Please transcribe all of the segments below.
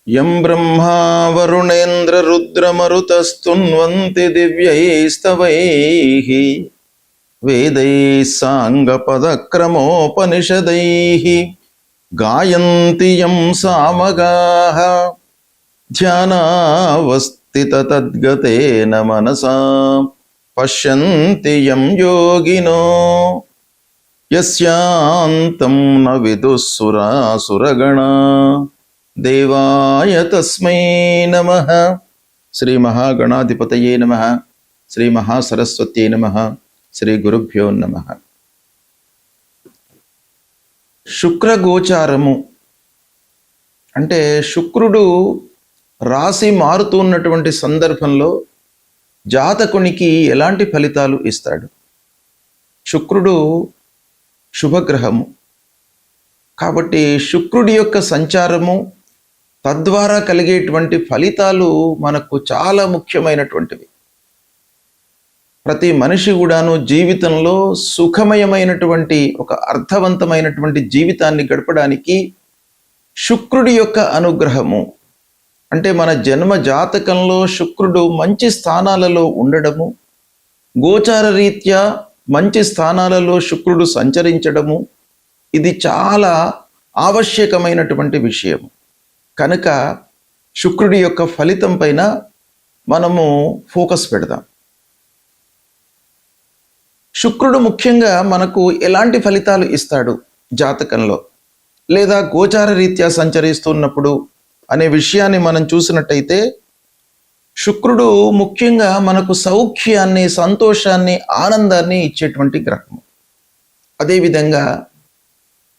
యం బ్రహ్మా వరుణేంద్ర రుద్రమరుతస్తున్వంతి దివ్యైస్తవైః వేదైః సాంగపదక్రమోపనిషదైః గాయంతి యం సామగాః ధ్యానావస్థితతద్గతేన మనసా పశ్యంతి యం యోగినో యస్యాంతం న విదుఃసురాసురగణా దేవాయ తస్మై నమః. శ్రీ మహాగణాధిపతయే నమః. శ్రీ మహాసరస్వత్యై నమః. శ్రీ గురుభ్యో నమః. శుక్రగోచారము అంటే శుక్రుడు రాశి మారుతున్నటువంటి సందర్భంలో జాతకునికి ఎలాంటి ఫలితాలు ఇస్తాడు? శుక్రుడు శుభగ్రహము కాబట్టి శుక్రుడి యొక్క సంచారము తద్వారా కలిగేటువంటి ఫలితాలు మనకు చాలా ముఖ్యమైనటువంటివి. ప్రతి మనిషి కూడాను జీవితంలో సుఖమయమైనటువంటి ఒక అర్థవంతమైనటువంటి జీవితాన్ని గడపడానికి శుక్రుడి యొక్క అనుగ్రహము అంటే మన జన్మ జాతకంలో శుక్రుడు మంచి స్థానాలలో ఉండడము, గోచార రీత్యా మంచి స్థానాలలో శుక్రుడు సంచరించడము, ఇది చాలా ఆవశ్యకమైనటువంటి విషయం. కనుక శుక్రుడి యొక్క ఫలితం పైన మనము ఫోకస్ పెడదాం. శుక్రుడు ముఖ్యంగా మనకు ఎలాంటి ఫలితాలు ఇస్తాడు జాతకంలో లేదా గోచార రీత్యా సంచరిస్తున్నప్పుడు అనే విషయాన్ని మనం చూసినట్టయితే శుక్రుడు ముఖ్యంగా మనకు సౌఖ్యాన్ని, సంతోషాన్ని, ఆనందాన్ని ఇచ్చేటువంటి గ్రహము. అదేవిధంగా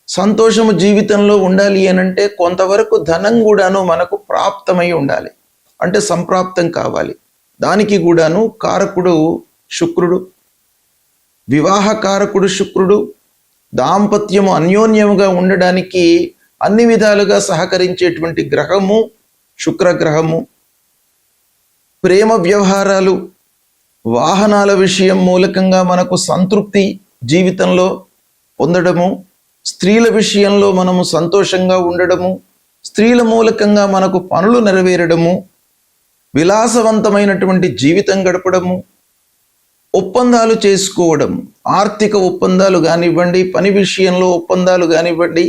సంతోషము జీవితంలో ఉండాలి అనంటే కొంతవరకు ధనం కూడాను మనకు ప్రాప్తమై ఉండాలి, అంటే సంప్రాప్తం కావాలి. దానికి కూడాను కారకుడు శుక్రుడు, వివాహకారకుడు శుక్రుడు. దాంపత్యము అన్యోన్యముగా ఉండడానికి అన్ని విధాలుగా సహకరించేటువంటి గ్రహము శుక్రగ్రహము. ప్రేమ వ్యవహారాలు, వాహనాల విషయం మూలకంగా మనకు సంతృప్తి జీవితంలో పొందడము, స్త్రీల విషయంలో మనము సంతోషంగా ఉండడము, స్త్రీల మూలకంగా మనకు పనులు నెరవేరడము, విలాసవంతమైనటువంటి జీవితం గడపడము, ఒప్పందాలు చేసుకోవడం, ఆర్థిక ఒప్పందాలు కానివ్వండి, పని విషయంలో ఒప్పందాలు కానివ్వండి,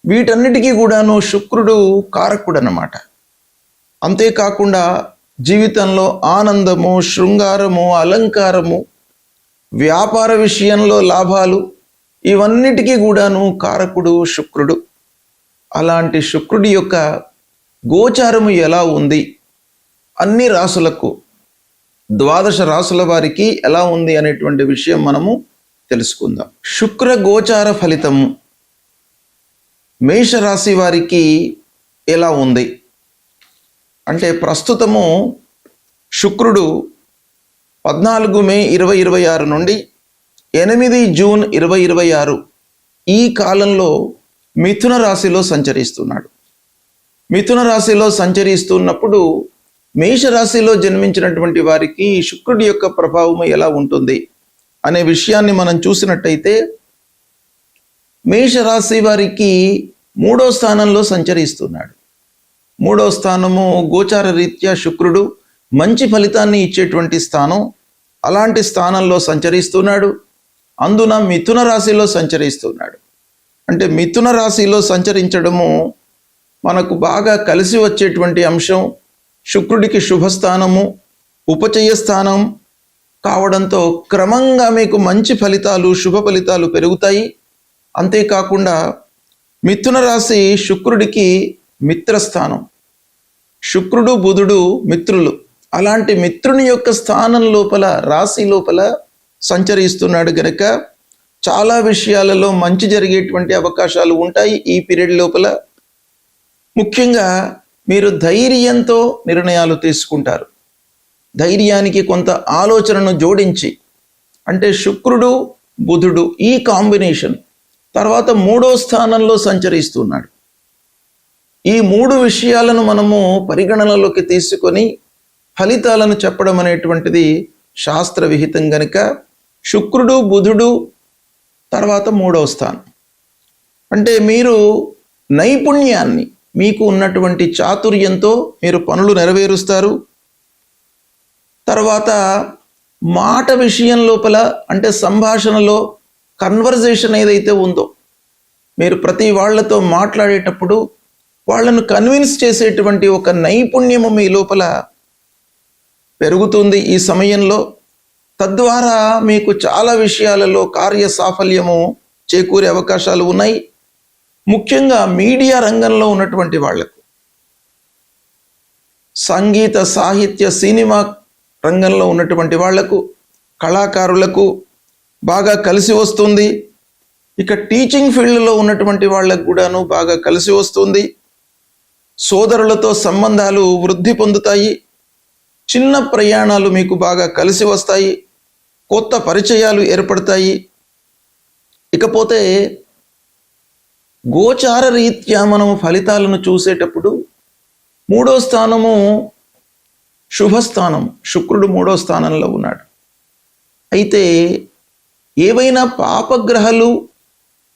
వీటన్నిటికీ కూడాను శుక్రుడు కారకుడు అన్నమాట. అంతేకాకుండా జీవితంలో ఆనందము, శృంగారము, అలంకారము, వ్యాపార విషయంలో లాభాలు, ఇవన్నిటికీ కూడాను కారకుడు శుక్రుడు. అలాంటి శుక్రుడి యొక్క గోచారము ఎలా ఉంది, అన్ని రాసులకు, ద్వాదశ రాసుల వారికి ఎలా ఉంది అనేటువంటి విషయం మనము తెలుసుకుందాం. శుక్ర గోచార ఫలితము మేషరాశి వారికి ఎలా ఉంది అంటే ప్రస్తుతము శుక్రుడు 14 మే 2026 నుండి 8 జూన్ 2026 ఈ కాలంలో మిథున రాశిలో సంచరిస్తున్నాడు. మిథున రాశిలో సంచరిస్తున్నప్పుడు మేషరాశిలో జన్మించినటువంటి వారికి శుక్రుడి యొక్క ప్రభావం ఎలా ఉంటుంది అనే విషయాన్ని మనం చూసినట్టయితే మేషరాశి వారికి 3వ స్థానంలో సంచరిస్తున్నాడు. 3వ స్థానము గోచార రీత్యా శుక్రుడు మంచి ఫలితాన్ని ఇచ్చేటువంటి స్థానం. అలాంటి స్థానంలో సంచరిస్తున్నాడు. అందున మిథున రాశిలో సంచరిస్తున్నాడు. అంటే మిథున రాశిలో సంచరించడము మనకు బాగా కలిసి వచ్చేటువంటి అంశం. శుక్రుడికి శుభస్థానము, ఉపచయ స్థానం కావడంతో క్రమంగా మీకు మంచి ఫలితాలు, శుభ ఫలితాలు పెరుగుతాయి. అంతేకాకుండా మిథున రాశి శుక్రుడికి మిత్రస్థానం. శుక్రుడు బుధుడు మిత్రులు. అలాంటి మిత్రుని యొక్క స్థానం లోపల, రాశి లోపల సంచరిస్తున్నాడు గనక చాలా విషయాలలో మంచి జరిగేటువంటి అవకాశాలు ఉంటాయి ఈ పీరియడ్ లోపల. ముఖ్యంగా మీరు ధైర్యంతో నిర్ణయాలు తీసుకుంటారు. ధైర్యానికి కొంత ఆలోచనను జోడించి, అంటే శుక్రుడు బుధుడు ఈ కాంబినేషన్ తర్వాత 3వ స్థానంలో సంచరిస్తున్నాడు. ఈ 3 విషయాలను మనము పరిగణనలోకి తీసుకొని ఫలితాలను చెప్పడం అనేటువంటిది శాస్త్ర విహితం గనుక శుక్రుడు బుధుడు తర్వాత 3వ స్థానం. అంటే మీరు నైపుణ్యాన్ని, మీకు ఉన్నటువంటి చాతుర్యంతో మీరు పనులు నెరవేరుస్తారు. తర్వాత మాట విషయం లోపల అంటే సంభాషణలో కన్వర్జేషన్ ఏదైతే ఉందో, మీరు ప్రతి వాళ్ళతో మాట్లాడేటప్పుడు వాళ్ళను కన్విన్స్ చేసేటువంటి ఒక నైపుణ్యము మీ లోపల పెరుగుతుంది ఈ సమయంలో. తద్వారా మీకు చాలా విషయాలలో కార్య సాఫల్యము చేకూరే అవకాశాలు ఉన్నాయి. ముఖ్యంగా మీడియా రంగంలో ఉన్నటువంటి వాళ్లకు, సంగీత సాహిత్య సినిమా రంగంలో ఉన్నటువంటి వాళ్లకు, కళాకారులకు బాగా కలిసి వస్తుంది. ఇక టీచింగ్ ఫీల్డ్లో ఉన్నటువంటి వాళ్ళకు కూడాను బాగా కలిసి వస్తుంది. సోదరులతో సంబంధాలు వృద్ధి పొందుతాయి. చిన్న ప్రయాణాలు మీకు బాగా కలిసి వస్తాయి. కొత్త పరిచయాలు ఏర్పడతాయి. ఇకపోతే గోచార రీత్యా మనము ఫలితాలను చూసేటప్పుడు 3వ స్థానము శుభస్థానం, శుక్రుడు 3వ స్థానంలో ఉన్నాడు. అయితే ఏవైనా పాపగ్రహాలు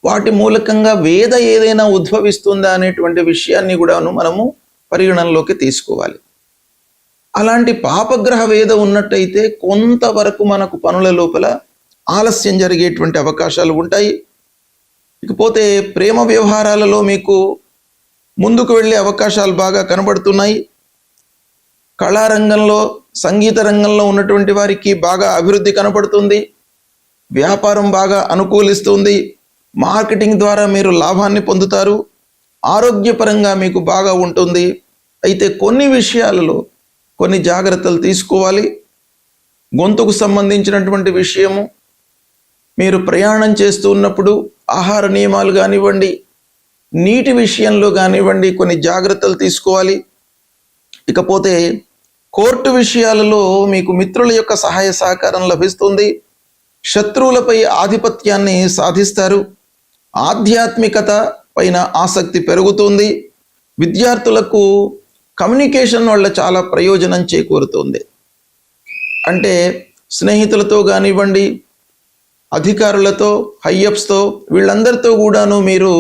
వాటి మూలకంగా వేద ఏదైనా ఉద్భవిస్తుందా అనేటువంటి విషయాన్ని కూడాను మనము పరిగణనలోకి తీసుకోవాలి. అలాంటి పాపగ్రహ వేద ఉన్నట్టయితే కొంతవరకు మనకు పనుల లోపల ఆలస్యం జరిగేటువంటి అవకాశాలు ఉంటాయి. ఇకపోతే ప్రేమ వ్యవహారాలలో మీకు ముందుకు వెళ్ళే అవకాశాలు బాగా కనబడుతున్నాయి. కళారంగంలో, సంగీత రంగంలో ఉన్నటువంటి వారికి బాగా అభివృద్ధి కనబడుతుంది. వ్యాపారం బాగా అనుకూలిస్తుంది. మార్కెటింగ్ ద్వారా మీరు లాభాన్ని పొందుతారు. ఆరోగ్యపరంగా మీకు బాగా ఉంటుంది. అయితే కొన్ని విషయాలలో కొన్ని జాగ్రత్తలు తీసుకోవాలి. గొంతుకు సంబంధించినటువంటి విషయము, మీరు ప్రయాణం చేస్తూ ఉన్నప్పుడు ఆహార నియమాలు కానివ్వండి, నీటి విషయంలో కానివ్వండి కొన్ని జాగ్రత్తలు తీసుకోవాలి. ఇకపోతే కోర్టు విషయాలలో మీకు మిత్రుల యొక్క సహాయ సహకారం లభిస్తుంది. శత్రువులపై ఆధిపత్యాన్ని సాధిస్తారు. ఆధ్యాత్మికత పైన ఆసక్తి పెరుగుతుంది. విద్యార్థులకు కమ్యూనికేషన్ వల్ల చాలా ప్రయోజనం చేకూరుతుంది. అంటే స్నేహితులతో కానివ్వండి, అధికారులతో, హైయప్స్తో, వీళ్ళందరితో కూడాను మీరు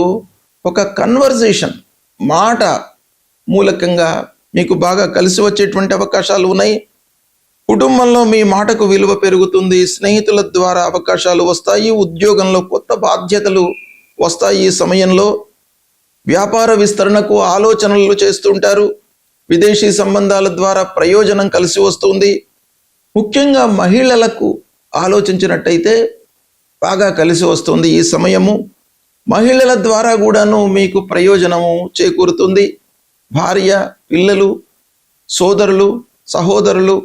ఒక కన్వర్జేషన్, మాట మూలకంగా మీకు బాగా కలిసి వచ్చేటువంటి అవకాశాలు ఉన్నాయి. కుటుంబంలో మీ మాటకు విలువ పెరుగుతుంది. స్నేహితుల ద్వారా అవకాశాలు వస్తాయి. ఉద్యోగంలో కొత్త బాధ్యతలు వస్తాయి. ఈ సమయంలో వ్యాపార విస్తరణకు ఆలోచనలు చేస్తుంటారు. విదేశీ సంబంధాల ద్వారా ప్రయోజనం కలిసి వస్తుంది. ముఖ్యంగా మహిళలకు ఆలోచించినట్టయితే బాగా కలిసి వస్తుంది ఈ సమయము. మహిళల ద్వారా కూడాను మీకు ప్రయోజనము చేకూరుతుంది. భార్య, పిల్లలు, సోదరులు, సహోదరులు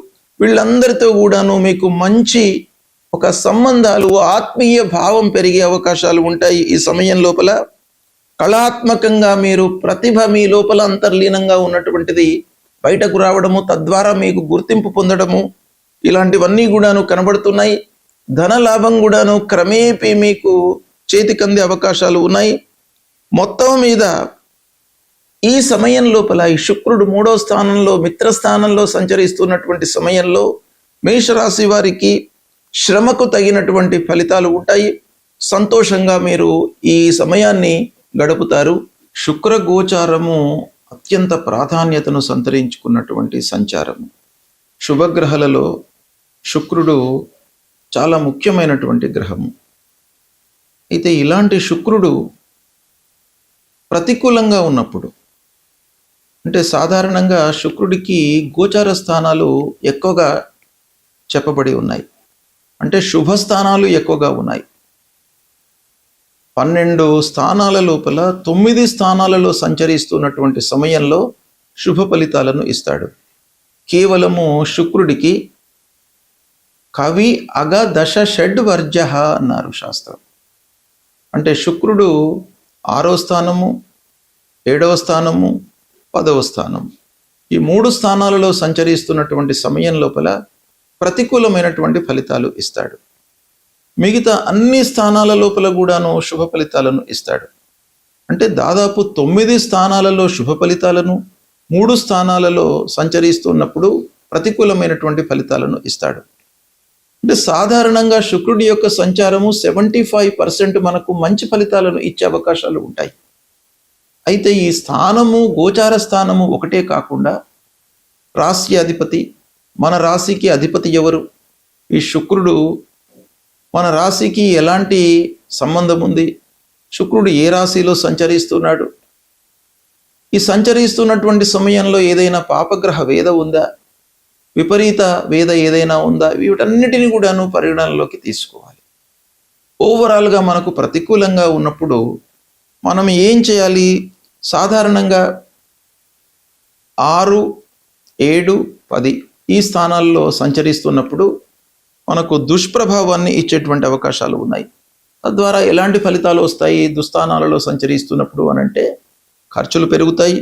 వీళ్ళందరితో కూడాను మీకు మంచి ఒక సంబంధాలు, ఆత్మీయ భావం పెరిగే అవకాశాలు ఉంటాయి ఈ సమయం లోపల. కళాత్మకంగా మీరు ప్రతిభ మీ లోపల అంతర్లీనంగా ఉన్నటువంటిది బయటకు రావడము, తద్వారా మీకు గుర్తింపు పొందడము, ఇలాంటివన్నీ కూడాను కనబడుతున్నాయి. ధన లాభం కూడాను క్రమేపీ మీకు చేతికందే అవకాశాలు ఉన్నాయి. మొత్తం మీద ఈ సమయం లోపల ఈ శుక్రుడు 3వ స్థానంలో, మిత్రస్థానంలో సంచరిస్తున్నటువంటి సమయంలో మేషరాశి వారికి శ్రమకు తగినటువంటి ఫలితాలు ఉంటాయి. సంతోషంగా మీరు ఈ సమయాన్ని గడుపుతారు. శుక్ర గోచారము అత్యంత ప్రాధాన్యతను సంతరించుకున్నటువంటి సంచారము. శుభగ్రహాలలో శుక్రుడు చాలా ముఖ్యమైనటువంటి గ్రహము. అయితే ఇలాంటి శుక్రుడు ప్రతికూలంగా ఉన్నప్పుడు, అంటే సాధారణంగా శుక్రుడికి గోచార స్థానాలు ఎక్కువగా చెప్పబడి ఉన్నాయి. అంటే శుభ స్థానాలు ఎక్కువగా ఉన్నాయి. 12 స్థానాల లోపల 9 స్థానాలలో సంచరిస్తున్నటువంటి సమయంలో శుభ ఫలితాలను ఇస్తాడు. కేవలము శుక్రుడికి కవి అగ దశ షడ్ వర్జ అన్నారు శాస్త్రం. అంటే శుక్రుడు 6వ స్థానము, 7వ స్థానము, 10వ స్థానము, ఈ 3 స్థానాలలో సంచరిస్తున్నటువంటి సమయం లోపల ప్రతికూలమైనటువంటి ఫలితాలు ఇస్తాడు. మిగతా అన్ని స్థానాల లోపల కూడాను శుభ ఫలితాలను ఇస్తాడు. అంటే దాదాపు 9 స్థానాలలో శుభ ఫలితాలను, 3 స్థానాలలో సంచరిస్తున్నప్పుడు ప్రతికూలమైనటువంటి ఫలితాలను ఇస్తాడు. అంటే సాధారణంగా శుక్రుడి యొక్క సంచారము 75% మనకు మంచి ఫలితాలను ఇచ్చే అవకాశాలు ఉంటాయి. అయితే ఈ స్థానము, గోచార స్థానము ఒకటే కాకుండా రాశి అధిపతి, మన రాశికి అధిపతి ఎవరు? ఈ శుక్రుడు మన రాశికి ఎలాంటి సంబంధం ఉంది? శుక్రుడు ఏ రాశిలో సంచరిస్తున్నాడు? ఈ సంచరిస్తున్నటువంటి సమయంలో ఏదైనా పాపగ్రహ వేద ఉందా? విపరీత వేద ఏదైనా ఉందా? వీటన్నిటిని కూడాను పరిగణనలోకి తీసుకోవాలి. ఓవరాల్గా మనకు ప్రతికూలంగా ఉన్నప్పుడు మనం ఏం చేయాలి? సాధారణంగా 6, 7, 10 ఈ స్థానాల్లో సంచరిస్తున్నప్పుడు మనకు దుష్ప్రభావాన్ని ఇచ్చేటువంటి అవకాశాలు ఉన్నాయి. తద్వారా ఎలాంటి ఫలితాలు వస్తాయి దుస్థానాలలో సంచరిస్తున్నప్పుడు అనంటే? ఖర్చులు పెరుగుతాయి,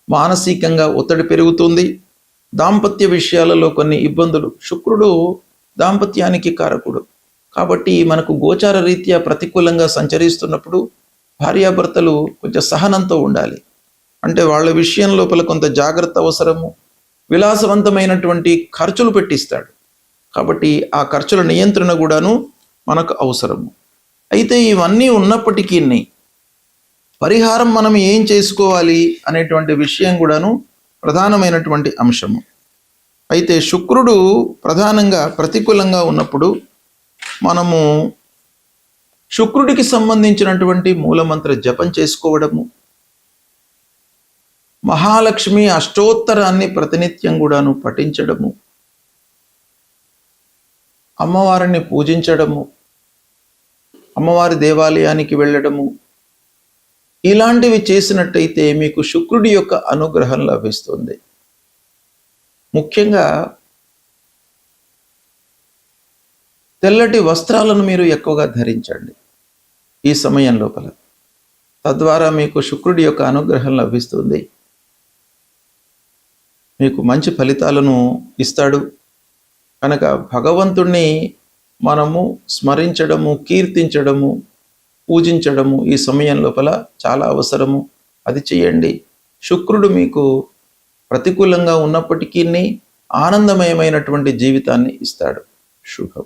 మానసికంగా ఒత్తిడి పెరుగుతుంది, దాంపత్య విషయాలలో కొన్ని ఇబ్బందులు. శుక్రుడు దాంపత్యానికి కారకుడు కాబట్టి మనకు గోచార రీత్యా ప్రతికూలంగా సంచరిస్తున్నప్పుడు భార్యాభర్తలు కొంచెం సహనంతో ఉండాలి. అంటే వాళ్ళ విషయం లోపల కొంత జాగ్రత్త అవసరము. విలాసవంతమైనటువంటి ఖర్చులు పెట్టిస్తాడు కాబట్టి ఆ ఖర్చుల నియంత్రణ కూడాను మనకు అవసరము. అయితే ఇవన్నీ ఉన్నప్పటికీ పరిహారం మనం ఏం చేసుకోవాలి అనేటువంటి విషయం కూడాను ప్రధానమైనటువంటి అంశము. అయితే శుక్రుడు ప్రధానంగా ప్రతికూలంగా ఉన్నప్పుడు మనము శుక్రుడికి సంబంధించినటువంటి మూలమంత్ర జపం చేసుకోవడము, మహాలక్ష్మి అష్టోత్తరాన్ని ప్రతినిత్యం కూడాను పఠించడము, అమ్మవారిని పూజించడము, అమ్మవారి దేవాలయానికి వెళ్ళడము, ఇలాంటివి చేసినట్టయితే మీకు శుక్రుడి యొక్క అనుగ్రహం లభిస్తుంది. ముఖ్యంగా తెల్లటి వస్త్రాలను మీరు ఎక్కువగా ధరించండి ఈ సమయం లోపల. తద్వారా మీకు శుక్రుడి యొక్క అనుగ్రహం లభిస్తుంది, మీకు మంచి ఫలితాలను ఇస్తాడు. కనుక భగవంతుణ్ణి మనము స్మరించడము, కీర్తించడము, పూజించడము ఈ సమయం లోపల చాలా అవసరము. అది చేయండి. శుక్రుడు మీకు ప్రతికూలంగా ఉన్నప్పటికీ ఆనందమయమైనటువంటి జీవితాన్ని ఇస్తాడు. శుభం.